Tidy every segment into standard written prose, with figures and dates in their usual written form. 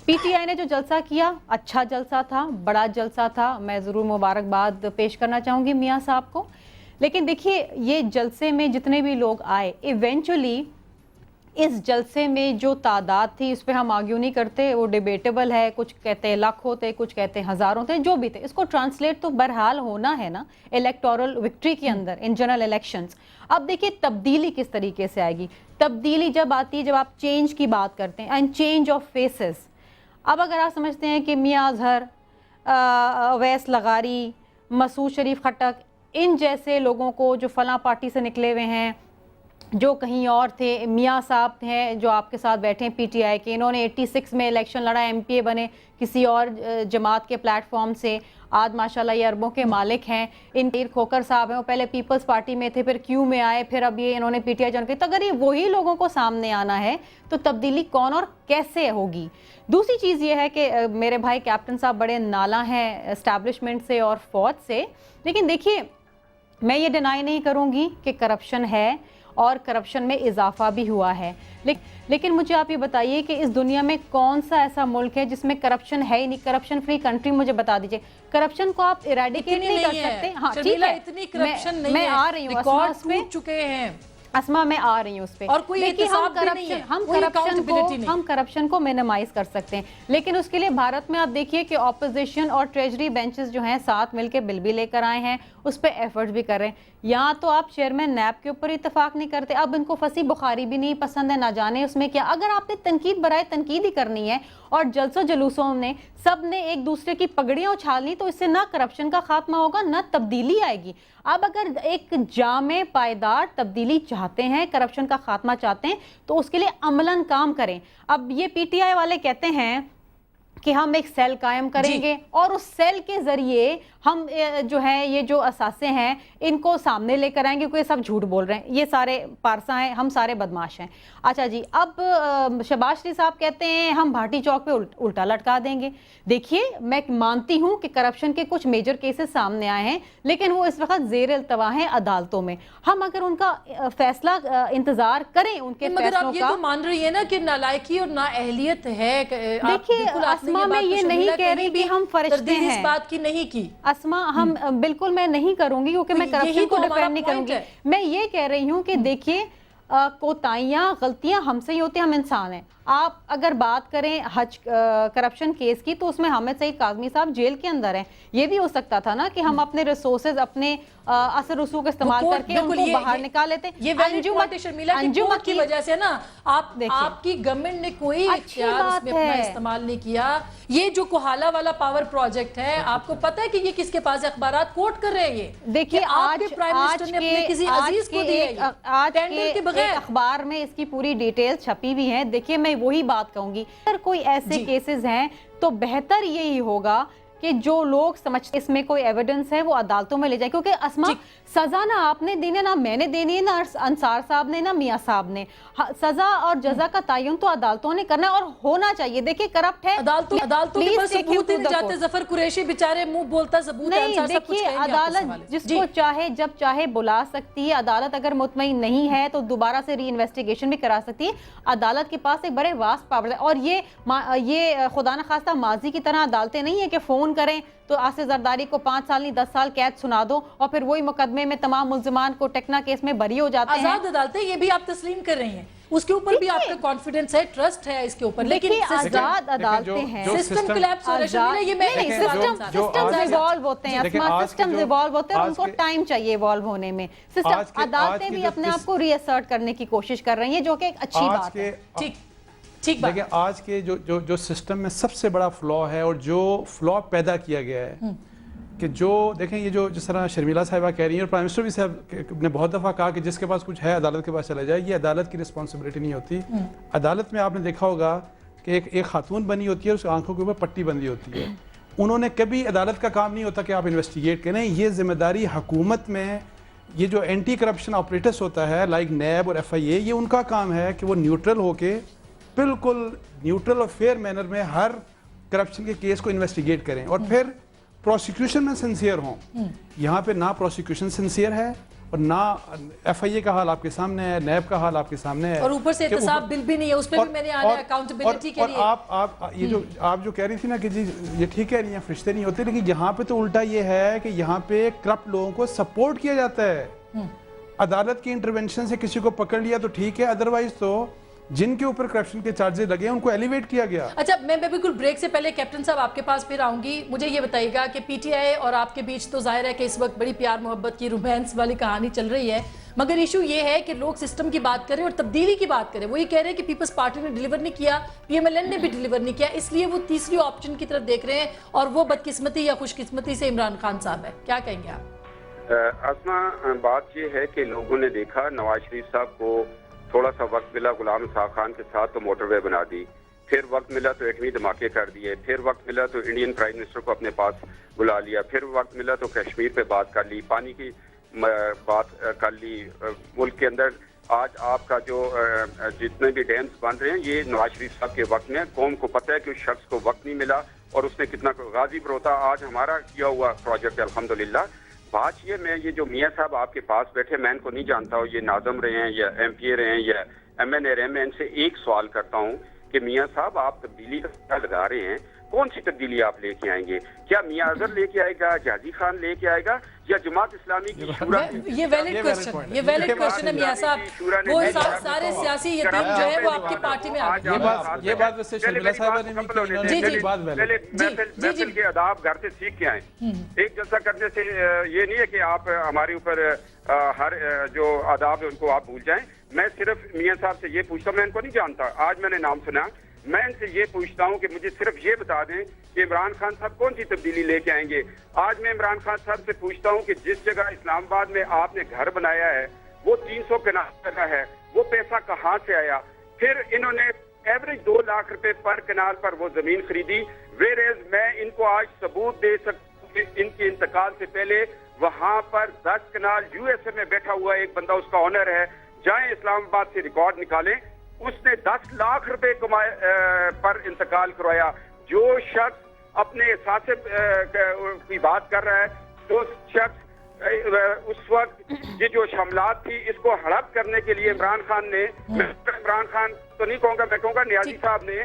P T I نے جو جلسہ کیا اچھا جلسہ تھا, بڑا جلسہ تھا, میں ضرور مبارکباد پیش کرنا چاہوں گی میاں صاحب کو. لیکن دیکھیے یہ جلسے میں جتنے بھی لوگ آئے ایونچولی اس جلسے میں جو تعداد تھی اس پہ ہم آرگیو نہیں کرتے, وہ ڈیبیٹیبل ہے, کچھ کہتے ہیں لاکھ ہوتے, کچھ کہتے ہیں ہزار ہوتے, جو بھی تھے اس کو ٹرانسلیٹ تو بہرحال ہونا ہے نا الیکٹورل وکٹری کے اندر ان جنرل الیکشنز. اب دیکھیے تبدیلی کس طریقے سے آئے گی. تبدیلی جب آتی ہے جب آپ چینج کی بات کرتے ہیں اینڈ چینج آف فیسز. اب اگر آپ سمجھتے ہیں کہ میاں اظہر, اویس لغاری, مسعود شریف خٹک, ان جیسے لوگوں کو جو فلاں پارٹی سے نکلے ہوئے ہیں, جو کہیں اور تھے, میاں صاحب ہیں جو آپ کے ساتھ بیٹھے ہیں پی ٹی آئی کے, انہوں نے 86 میں الیکشن لڑا, ایم پی اے بنے کسی اور جماعت کے پلیٹ فارم سے, آج ماشاءاللہ یہ اربوں کے مالک ہیں. ان کھوکر صاحب ہیں, وہ پہلے پیپلز پارٹی میں تھے, پھر کیو میں آئے, پھر اب یہ انہوں نے پی ٹی آئی جوائن کی. تو اگر یہ وہی لوگوں کو سامنے آنا ہے تو تبدیلی کون اور کیسے ہوگی؟ دوسری چیز یہ ہے کہ میرے بھائی کیپٹن صاحب بڑے نالاں ہیں اسٹیبلشمنٹ سے اور فوج سے, لیکن دیکھیے میں یہ ڈینائی نہیں کروں گی کہ کرپشن ہے اور کرپشن میں اضافہ بھی ہوا ہے, لیکن مجھے آپ یہ بتائیے کہ اس دنیا میں کون سا ایسا ملک ہے جس میں کرپشن ہے ہی نہیں؟ کرپشن فری کنٹری مجھے بتا دیجئے. کرپشن کو آپ ایریڈیکیٹ نہیں کر سکتے. ہاں ٹھیک ہے, اتنی کرپشن نہیں ہے, میں آ رہی ہوں ریکارڈ ٹوٹ چکے ہیں اسما, میں آ رہی ہوں اس پہ. اور کوئی احتساب بھی نہیں ہے, ہم کرپشن کو مینیمائز کر سکتے ہیں, لیکن اس کے لیے بھارت میں آپ دیکھیے کہ اپوزیشن اور ٹریجری بینچز جو ہیں ساتھ مل کے بل بھی لے کر آئے ہیں, اس پہ ایفرٹس بھی کر رہے ہیں. یہاں تو آپ چیئرمین نیب کے اوپر اتفاق نہیں کرتے, اب ان کو فصیح بخاری بھی نہیں پسند ہے, نہ جانے اس میں کیا. اگر آپ نے تنقید برائے تنقید ہی کرنی ہے اور جلسوں جلوسوں نے سب نے ایک دوسرے کی پگڑیاں اچھالنی, تو اس سے نہ کرپشن کا خاتمہ ہوگا نہ تبدیلی آئے گی. اب اگر ایک جامع پائیدار تبدیلی چاہتے ہیں, کرپشن کا خاتمہ چاہتے ہیں, تو اس کے لیے عملاً کام کریں. اب یہ پی ٹی آئی والے کہتے ہیں کہ ہم ایک سیل قائم کریں گے اور اس سیل کے ذریعے ہم جو ہے یہ جو اثاثے ہیں ان کو سامنے لے کر آئیں گے, کوئی سب جھوٹ بول رہے ہیں, یہ سارے پارسا ہیں, ہم سارے بدماش ہیں. اچھا جی, اب شہباز شریف صاحب کہتے ہیں ہم بھاٹی چوک پہ الٹا لٹکا دیں گے. دیکھیے میں مانتی ہوں کہ کرپشن کے کچھ میجر کیسز سامنے آئے ہیں, لیکن وہ اس وقت زیر التوا ہیں عدالتوں میں. ہم اگر ان کا فیصلہ انتظار کریں ان کے فیصلوں کا. مگر آپ یہ تو مان رہی ہیں نا کہ نالائکی اور نااہلیت ہے. دیکھیے اسما, میں یہ نہیں کہہ رہی کہ ہم فرشتے ہیں, اس بات کی نہیں کی اسما, ہم بالکل میں نہیں کروں گی کیونکہ میں کرپشن کو ڈیفینڈ نہیں کروں گی. میں یہ کہہ رہی ہوں کہ دیکھیے کوتاہیاں غلطیاں ہم سے ہی ہوتی ہیں, ہم انسان ہیں. آپ اگر بات کریں حج کرپشن کیس کی تو اس میں حامد سعید کاظمی صاحب جیل کے اندر ہیں. یہ بھی ہو سکتا تھا نا کہ ہم اپنے ریسورسز, اپنے اثر رسوخ استعمال کر کے ان کو باہر نکال لیتے. یہ شرمیلا کی کورٹ کی وجہ سے نا آپ کی گورنمنٹ نے کوئی اختیار اس میں اپنا استعمال نہیں کیا. یہ جو کوہالہ والا پاور پروجیکٹ ہے, آپ کو پتہ ہے کہ یہ کس کے پاس اخبارات کوٹ کر رہے ہیں. یہ دیکھیے آج کے پرائم منسٹر نے اپنے کسی عزیز کو دی ہے, ٹینڈر کے بغیر. اخبار میں اس کی پوری ڈیٹیل چھپی ہوئی ہیں. دیکھیے میں وہی بات کہوں گی, اگر کوئی ایسے کیسز ہیں تو بہتر یہی ہوگا کہ جو لوگ سمجھتے اس میں کوئی ایویڈنس ہے وہ عدالتوں میں لے جائیں, کیونکہ اسما سزا نہ آپ نے دینی, نہ میں نے دینی ہے, نہ انصار صاحب نے, نہ میاں صاحب نے. سزا اور جزا کا تعین تو عدالتوں نے کرنا ہے اور ہونا چاہیے. دیکھیں کرپٹ ہے, عدالتوں کے پاس ثبوت ہی نہیں جاتے. ظفر قریشی بیچارے منہ بولتا ثبوت ہے, نہیں. دیکھیے عدالت جس کو چاہے جب چاہے بلا سکتی ہے. عدالت اگر مطمئن نہیں ہے تو دوبارہ سے ری انویسٹیگیشن بھی کرا سکتی ہے. عدالت کے پاس ایک بڑے واسٹ پاور ہے, اور یہ خدا نخواستہ ماضی کی طرح عدالتیں نہیں ہیں کہ فون کریں تو آصف زرداری کو 5 سال نہیں 10 سال قید سنا دو اور پھر وہی مقدمے میں تمام ملزمان کو ٹیکنا کیس میں بری ہو جاتے ہیں. آزاد عدالتیں, یہ بھی آپ تسلیم کر رہی ہیں, اس کے اوپر بھی آپ کا کانفیڈنس ہے, ٹرسٹ ہے اس کے اوپر. لیکن آزاد عدالتیں ہیں, سسٹم کلیپس ہو رہا ہے. یہ میں سسٹمز ایوالو ہوتے ہیں اسما, سسٹمز ایوالو ہوتے ہیں, ان کو ٹائم چاہیے ایوالو ہونے میں. سسٹم عدالتیں بھی اپنے آپ کو ری اسرٹ کرنے کی کوشش کر رہی ہیں, جو کہ ایک اچھی بات ہے. دیکھیں آج کے جو سسٹم میں سب سے بڑا فلا ہے اور جو فلا پیدا کیا گیا ہے کہ جو دیکھیں یہ جو جس طرح شرمیلا صاحبہ کہہ رہی ہیں اور پرائم منسٹر بھی صاحب نے بہت دفعہ کہا کہ جس کے پاس کچھ ہے عدالت کے پاس چلا جائے. یہ عدالت کی رسپانسبلٹی نہیں ہوتی. عدالت میں آپ نے دیکھا ہوگا کہ ایک خاتون بنی ہوتی ہے, اس آنکھوں کے اوپر پٹی بندی ہوتی ہے. انہوں نے کبھی, عدالت کا کام نہیں ہوتا کہ آپ انویسٹیگیٹ کریں. یہ ذمہ داری حکومت میں, یہ جو اینٹی کرپشن آپریٹرس ہوتا ہے لائک نیب اور ایف آئی اے, یہ ان کا کام ہے کہ وہ نیوٹرل ہو کے بالکل نیوٹرل اور فیئر مینر میں ہر کرپشن کے کیس کو انویسٹیگیٹ کریں اور پھر پروسیکیوشن میں سنسیئر ہوں. یہاں پہ نہ پروسیکیوشن سنسیئر ہے اور نہ FIA کا حال آپ کے سامنے ہے, نیب کا حال آپ کے سامنے ہے, اور اوپر سے احتساب بل بھی نہیں ہے, اس پہ بھی میں نے آنا ہے اکاؤنٹیبلٹی کے لیے. اور آپ جو کہہ رہی تھی نا کہ جی یہ ٹھیک کہہ رہی ہیں فرشتے نہیں ہوتے, لیکن یہاں پہ تو الٹا یہ ہے کہ یہاں پہ کرپٹ لوگوں کو سپورٹ کیا جاتا ہے. عدالت کی انٹرونشن سے کسی کو پکڑ لیا تو ٹھیک ہے, ادروائز تو جن کے اوپر کرپشن کے چارجز لگے ہیں ان کو ایلیویٹ کیا گیا. اچھا, میں بالکل بریک سے پہلے کیپٹن صاحب آپ کے پاس پھر آؤں گی. مجھے یہ بتائیے گا کہ PTI اور آپ کے بیچ تو ظاہر ہے کہ اس وقت بڑی پیار محبت کی رومانس والی کہانی چل رہی ہے, مگر ایشو یہ ہے کہ لوگ سسٹم کی بات کریں اور تبدیلی کی بات کریں. وہ یہ کہہ رہے ہیں کہ پیپلز پارٹی نے ڈیلیور نہیں کیا, PMLN نے بھی ڈیلیور نہیں کیا, اس لیے وہ تیسری آپشن کی طرف دیکھ رہے ہیں, اور وہ بدقسمتی یا خوش قسمتی سے عمران خان صاحب ہے. کیا کہیں گے آپ؟ اسما, بات یہ ہے کہ لوگوں نے دیکھا نواز شریف صاحب کو تھوڑا سا وقت ملا غلام اسحاق خان کے ساتھ تو موٹر وے بنا دی, پھر وقت ملا تو ایٹمی دھماکے کر دیے, پھر وقت ملا تو انڈین پرائم منسٹر کو اپنے پاس بلا لیا, پھر وقت ملا تو کشمیر پہ بات کر لی, پانی کی بات کر لی. ملک کے اندر آج آپ کا جو جتنے بھی ڈیمز بن رہے ہیں یہ نواز شریف صاحب کے وقت میں, قوم کو پتہ ہے کہ اس شخص کو وقت نہیں ملا اور اس نے کتنا غازی پر ہوتا. آج ہمارا کیا ہوا پروجیکٹ ہے الحمدللہ. بات یہ, میں یہ جو میاں صاحب آپ کے پاس بیٹھے, میں ان کو نہیں جانتا ہوں, یہ ناظم رہے ہیں یا MPA رہے ہیں یا MNA رہے ہیں, میں ان سے ایک سوال کرتا ہوں کہ میاں صاحب آپ تبدیلی کا لگا رہے ہیں, کون سی تبدیلی آپ لے کے آئیں گے؟ کیا میاں اظہر لے کے آئے گا, جہازی خان لے کے آئے گا, یا جماعت اسلامی کی شورا؟ یہ ویلڈ کوشچن ہے میاں صاحب. وہ سارے سیاسی یتیم جو ہے وہ آپ کی پارٹی میں آ گئے. یہ بات ویسے شرمیلا صاحبہ نے بھی محفل کے آداب گھر سے سیکھ کے آئیں. ایک جلسہ کرنے سے یہ نہیں ہے کہ آپ ہمارے اوپر ہر جو آداب ہے ان کو آپ بھول جائیں. میں صرف میاں صاحب سے یہ پوچھتا ہوں, میں ان کو نہیں جانتا, آج میں نے نام سنا, میں ان سے یہ پوچھتا ہوں کہ مجھے صرف یہ بتا دیں کہ عمران خان صاحب کون سی تبدیلی لے کے آئیں گے. آج میں عمران خان صاحب سے پوچھتا ہوں کہ جس جگہ اسلام آباد میں آپ نے گھر بنایا ہے وہ 300 کنال کا ہے, وہ پیسہ کہاں سے آیا؟ پھر انہوں نے ایوریج 2 لاکھ روپے پر کنال پر وہ زمین خریدی, ویئرز میں ان کو آج ثبوت دے سکتا ہوں کہ ان کے انتقال سے پہلے وہاں پر 10 کنال USA میں بیٹھا ہوا ایک بندہ, اس کا آنر ہے, جائیں اسلام آباد سے ریکارڈ نکالیں, اس نے 10 لاکھ روپے پر انتقال کروایا. جو شخص اپنے احساس کی بات کر رہا ہے, تو شخص اس وقت یہ جو شاملات تھی اس کو ہڑپ کرنے کے لیے عمران خان نے, عمران خان تو نہیں کہوں گا, میں کہوں گا نیازی صاحب نے,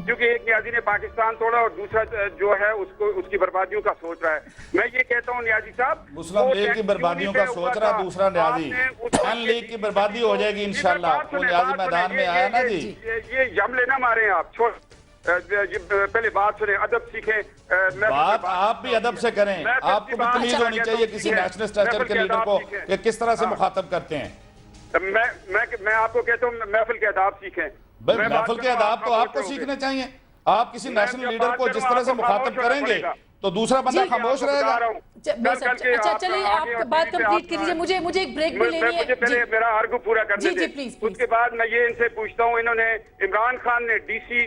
کیونکہ ایک نیازی نے پاکستان توڑا اور دوسرا جو ہے اس کی بربادیوں کا سوچ رہا ہے. میں یہ کہتا ہوں نیازی صاحب, مسلم لیگ کی بربادیوں کا سوچ رہا, دوسرا نیازی ان لیگ کی بربادی ہو جائے گی انشاءاللہ. وہ نیازی میدان میں آیا نا جی, یہ یم لینا مارے آپ, چھوڑ پہلے بات سنیں, ادب سیکھیں. بات آپ بھی ادب سے کریں, آپ کو بھی تمیز ہونی چاہیے کسی نیشنل اسٹریچر کے لیڈر کو کہ کس طرح سے مخاطب کرتے ہیں. میں آپ کو کہتا ہوں محفل کے آداب سیکھیں. محفل کے آداب تو آپ کو سیکھنے چاہیے. آپ کسی نیشنل لیڈر کو جس طرح سے مخاطب کریں گے تو دوسرا بندہ خاموش رہے گا. اچھا چلیے, آپ بات کمپلیٹ کیجئے, مجھے ایک بریک بھی لینی ہے. مجھے پہلے میرا آرگو پورا کرنے دیں, اس کے بعد میں یہ ان سے پوچھتا ہوں, انہوں نے عمران خان نے DC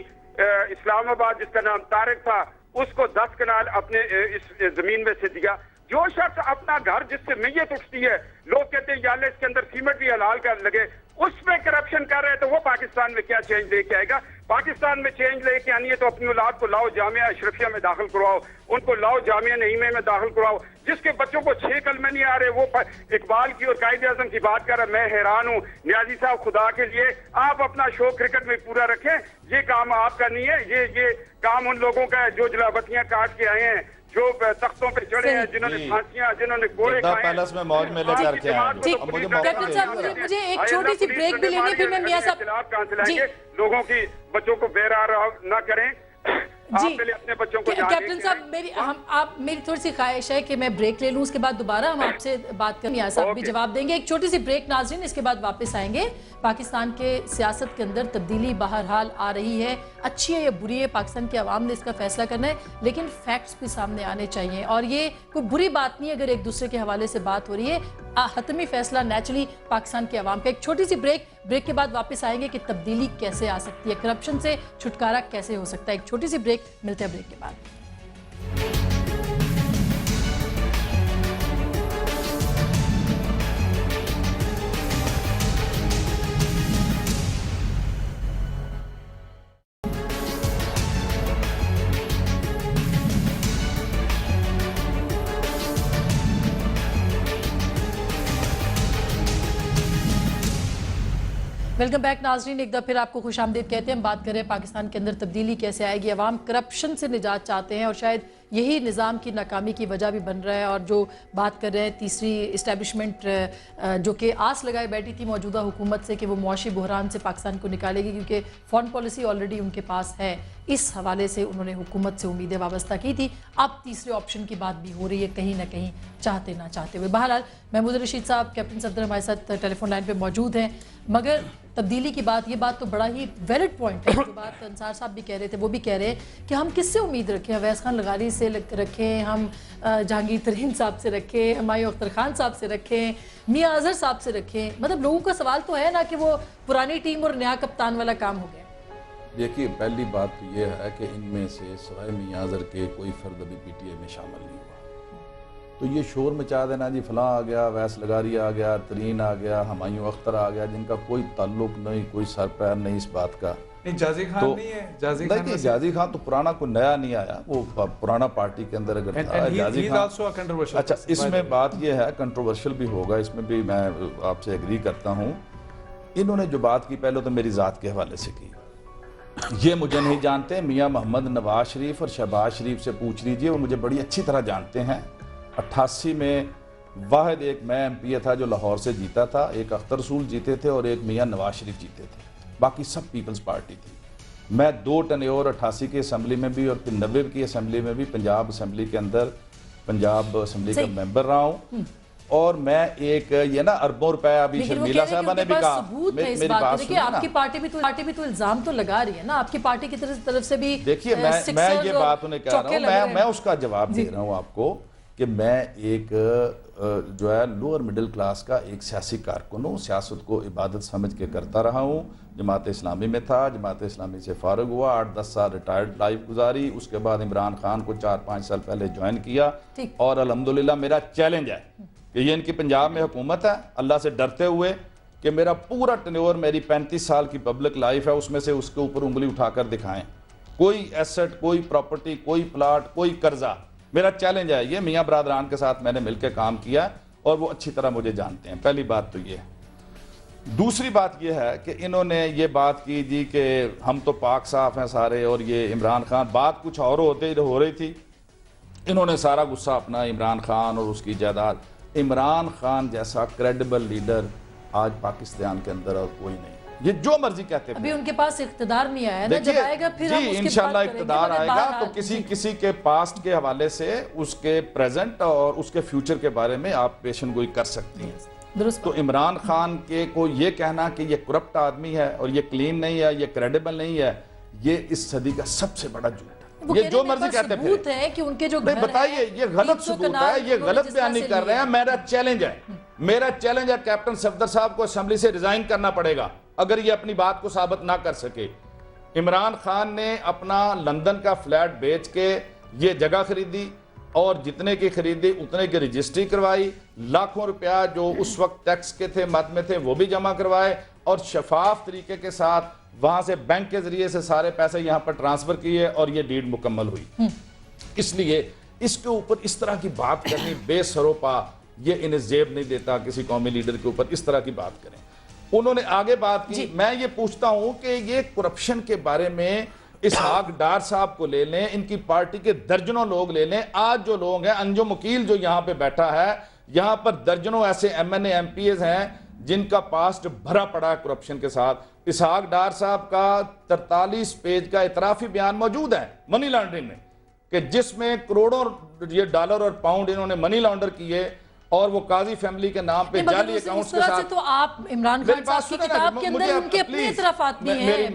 اسلام آباد جس کا نام طارق تھا اس کو 10 کنال اپنے اس زمین میں سے دیا. جو شخص اپنا گھر جس سے میت اٹھتی ہے, لوگ کہتے ہیں یا اللہ اس کے اندر سیمنٹ بھی حلال کر لگے, اس میں کرپشن کر رہے, تو وہ پاکستان میں کیا چینج لے کے آئے گا؟ پاکستان میں چینج لے کے آنی ہے تو اپنی اولاد کو لاؤ جامعہ اشرفیہ میں داخل کرواؤ, ان کو لاؤ جامعہ نعیمہ میں داخل کرواؤ. جس کے بچوں کو 6 کلمے نہیں آ رہے وہ اقبال کی اور قائد اعظم کی بات کر رہا ہے. میں حیران ہوں. نیازی صاحب, خدا کے لیے آپ اپنا شوق کرکٹ میں پورا رکھیں, یہ کام آپ کا نہیں ہے, یہ کام ان لوگوں کا ہے جو جلابتیاں کاٹ کے آئے ہیں, جو تختوں پہ چڑھے ہیں, جنہوں نے پھانسیاں, جنہوں نے گوڑے کھائے ہیں. پیلس میں موج میلے کر کے آئے ہیں. کیپٹن صاحب, مجھے ایک چھوٹی سی بریک بھی لینی ہے, پھر میں میاں صاحب کہاں سے لائیں گے؟ لوگوں کی بچوں کو بہرا نہ کریں. آپ پہلے اپنے بچوں کو کیپٹن صاحب, میری تھوڑی سی خواہش ہے کہ میں بریک لے لوں, اس کے بعد دوبارہ ہم آپ سے بات کریں, میاں صاحب بھی جواب دیں گے. ایک چھوٹی سی بریک ناظرین, اس کے بعد واپس آئیں گے. پاکستان کے سیاست کے اندر تبدیلی بہرحال آ رہی ہے, اچھی ہے یا بری ہے, پاکستان کی عوام نے اس کا فیصلہ کرنا ہے, لیکن فیکٹس بھی سامنے آنے چاہیے, اور یہ کوئی بری بات نہیں اگر ایک دوسرے کے حوالے سے بات ہو رہی ہے. حتمی فیصلہ نیچرلی پاکستان کی عوام کا. ایک چھوٹی سی بریک کے بعد واپس آئیں گے کہ تبدیلی کیسے آ سکتی ہے, کرپشن سے چھٹکارا کیسے ہو سکتا ہے. ایک چھوٹی سی بریک, ملتے ہیں بریک کے بعد. ویلکم بیک ناظرین، ایک دفعہ پھر آپ کو خوش آمدید کہتے ہیں. ہم بات کر رہے ہیں پاکستان کے اندر تبدیلی کیسے آئے گی. عوام کرپشن سے نجات چاہتے ہیں اور شاید یہی نظام کی ناکامی کی وجہ بھی بن رہا ہے. اور جو بات کر رہے ہیں تیسری اسٹیبلشمنٹ جو کہ آس لگائے بیٹھی تھی موجودہ حکومت سے کہ وہ معاشی بحران سے پاکستان کو نکالے گی کیونکہ فارن پالیسی آلریڈی ان کے پاس ہے، اس حوالے سے انہوں نے حکومت سے امیدیں وابستہ کی تھی. اب تیسرے آپشن کی بات بھی ہو رہی ہے کہیں نہ کہیں چاہتے نہ چاہتے ہوئے. بہرحال محمود رشید صاحب کیپٹن صفدر ہمارے ساتھ ٹیلی فون لائن پہ موجود ہیں. مگر تبدیلی کی بات، یہ بات تو بڑا ہی ویلڈ پوائنٹ ہے. جو بات انصار صاحب بھی کہہ رہے تھے وہ بھی کہہ رہے ہیں کہ ہم کس سے امید رکھیں؟ اویس خان لغاری سے رکھیں، ہم جہانگیر ترین صاحب سے رکھیں، ہمایوں اختر خان صاحب سے رکھیں، میاں اظہر صاحب سے رکھیں. مطلب لوگوں کا سوال تو ہے نا کہ وہ پرانی ٹیم اور نیا کپتان والا کام ہو گیا. دیکھیے پہلی بات تو یہ ہے کہ ان میں سے سوائے میاں اظہر کے کوئی فرد ابھی پی ٹی اے میں شامل نہیں ہوا. تو یہ شور مچا دینا جی فلاں آ گیا، اویس لغاری آ گیا، ترین آ گیا، ہمایوں اختر آ گیا، جن کا کوئی تعلق نہیں، کوئی سر پیر نہیں اس بات کا. نہیں جازی خان نہیں ہے، جازی خان تو پرانا کوئی نیا نہیں آیا، وہ پرانا پارٹی کے اندر اگر تھا. جازی خان اچھا اس میں بات یہ ہے کنٹروورشل بھی ہوگا، اس میں بھی میں آپ سے ایگری کرتا ہوں. انہوں نے جو بات کی پہلے تو میری ذات کے حوالے سے کی. یہ مجھے نہیں جانتے، میاں محمد نواز شریف اور شہباز شریف سے پوچھ لیجئے، وہ مجھے بڑی اچھی طرح جانتے ہیں. 88 میں واحد ایک میں ایم پی اے تھا جو لاہور سے جیتا تھا، ایک اختر رسول جیتے تھے اور ایک میاں نواز شریف جیتے تھے، باقی سب پیپلز پارٹی تھی. میں 2 ٹینیور 88 کی اسمبلی میں بھی اور 90 کی اسمبلی میں بھی پنجاب اسمبلی کے اندر پنجاب اسمبلی کا ممبر رہا ہوں. اور میں ایک یہ نا اربوں روپے ابھی شرمیلا صاحبہ نے بھی کہا، میری بات سنیں نا، آپ کی پارٹی بھی تو الزام تو لگا رہی ہے نا، آپ کی پارٹی کی طرف سے بھی. دیکھیے میں یہ بات انہیں کہہ رہا ہوں، میں اس کا جواب دے رہا ہوں آپ کو کہ میں ایک جو ہے لوور مڈل کلاس کا ایک سیاسی کارکن ہوں، سیاست کو عبادت سمجھ کے کرتا رہا ہوں. جماعت اسلامی میں تھا، جماعت اسلامی سے فارغ ہوا، 8-10 سال ریٹائرڈ لائف گزاری، اس کے بعد عمران خان کو 4-5 سال پہلے جوائن کیا. اور الحمدللہ میرا چیلنج ہے کہ یہ ان کی پنجاب میں حکومت ہے، اللہ سے ڈرتے ہوئے کہ میرا پورا ٹینیور، میری 35 سال کی پبلک لائف ہے، اس میں سے اس کے اوپر انگلی اٹھا کر دکھائیں کوئی ایسٹ، کوئی پراپرٹی، کوئی پلاٹ، کوئی قرضہ. میرا چیلنج ہے یہ. میاں برادران کے ساتھ میں نے مل کے کام کیا اور وہ اچھی طرح مجھے جانتے ہیں. پہلی بات تو یہ ہے. دوسری بات یہ ہے کہ انہوں نے یہ بات کی جی کہ ہم تو پاک صاف ہیں سارے اور یہ عمران خان، بات کچھ اور ہو رہی تھی. انہوں نے سارا غصہ اپنا عمران خان اور اس کی جائیداد. عمران خان جیسا کریڈیبل لیڈر آج پاکستان کے اندر اور کوئی نہیں. یہ جو مرضی کہتے ہیں، ابھی ان کے پاس اقتدار نہیں آیا ہے نا، جب آئے گا پھر ہم اس کے انشاءاللہ اقتدار آئے گا تو کسی کے پاسٹ کے حوالے سے اس کے پریزنٹ اور اس کے فیوچر کے بارے میں آپ پیشن گوئی کر سکتی ہیں. تو عمران خان کے کو یہ کہنا کہ یہ کرپٹ آدمی ہے اور یہ کلین نہیں ہے، یہ کریڈیبل نہیں ہے، یہ اس صدی کا سب سے بڑا جھوٹ ہے. یہ جو مرضی کہتے ہیں کہ ان کے جو بتائیے، یہ غلط ثبوت ہے، یہ غلط بیان نہیں کر رہے ہیں. میرا چیلنج ہے کیپٹن صفدر صاحب کو اسمبلی سے ریزائن کرنا پڑے گا اگر یہ اپنی بات کو ثابت نہ کر سکے. عمران خان نے اپنا لندن کا فلیٹ بیچ کے یہ جگہ خریدی اور جتنے کی خریدی اتنے کی رجسٹری کروائی، لاکھوں روپیہ جو اس وقت ٹیکس کے تھے مد میں تھے وہ بھی جمع کروائے اور شفاف طریقے کے ساتھ وہاں سے بینک کے ذریعے سے سارے پیسے یہاں پر ٹرانسفر کیے اور یہ ڈیڈ مکمل ہوئی. اس لیے اس کے اوپر اس طرح کی بات کرنی بے سروپا، یہ انہیں زیب نہیں دیتا کسی قومی لیڈر کے اوپر اس طرح کی بات کریں. انہوں نے آگے بات کی. میں یہ پوچھتا ہوں کہ یہ کرپشن کے بارے میں اسحاق ڈار صاحب کو لے لیں، ان کی پارٹی کے درجنوں لوگ لے لیں. آج جو لوگ ہیں، انجم وکیل جو یہاں پہ بیٹھا ہے، یہاں پر درجنوں ایسے M N A M P As ہیں جن کا پاسٹ بھرا پڑا ہے کرپشن کے ساتھ. اسحاق ڈار صاحب کا 43 پیج کا اعترافی بیان موجود ہے منی لانڈرنگ میں، کہ جس میں کروڑوں یہ ڈالر اور پاؤنڈ انہوں نے منی لانڈر کیے اور وہ قاضی فیملی کے نام پہ جعلی اکاؤنٹس کے ساتھ. تو آپ عمران خان صاحب کی کتاب کے اندر ان کے اپنے اعترافات بھی ہیں.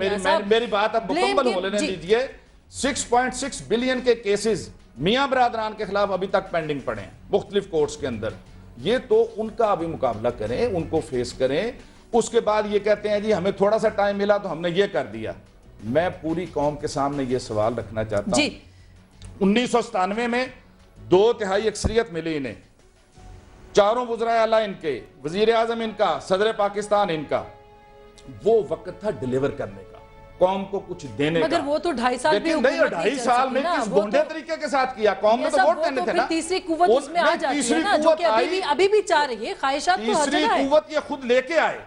میری بات اب مکمل ہو لینے دیجئے. 6.6 بلین کے کیسز میاں برادران کے خلاف ابھی تک پینڈنگ پڑے ہیں مختلف کورٹس کے اندر. یہ تو ان کا ابھی مقابلہ کریں، ان کو فیس کریں. اس کے بعد یہ کہتے ہیں جی ہمیں تھوڑا سا ٹائم ملا تو ہم نے یہ کر دیا. میں پوری قوم کے سامنے یہ سوال رکھنا چاہتا ہوں. 1997 میں 2/3 اکثریت ملی انہیں، چاروں وزرائے اعلیٰ ان کے، وزیر اعظم ان کا، صدر پاکستان ان کا. وہ وقت تھا ڈیلیور کرنے کا، قوم کو کچھ دینے کا. مگر وہ تو 2.5 سال بھی نہیں، 2.5 سال میں کس گونڈے طریقے کے ساتھ کیا. قوم نے تو ووٹ دینے تھے نا. تیسری قوت اس میں آ جاتی ہے نا، جو کہ ابھی بھی چاہ رہی ہے. خواہشات تو ہر جگہ ہے. تیسری قوت یہ خود لے کے آئے.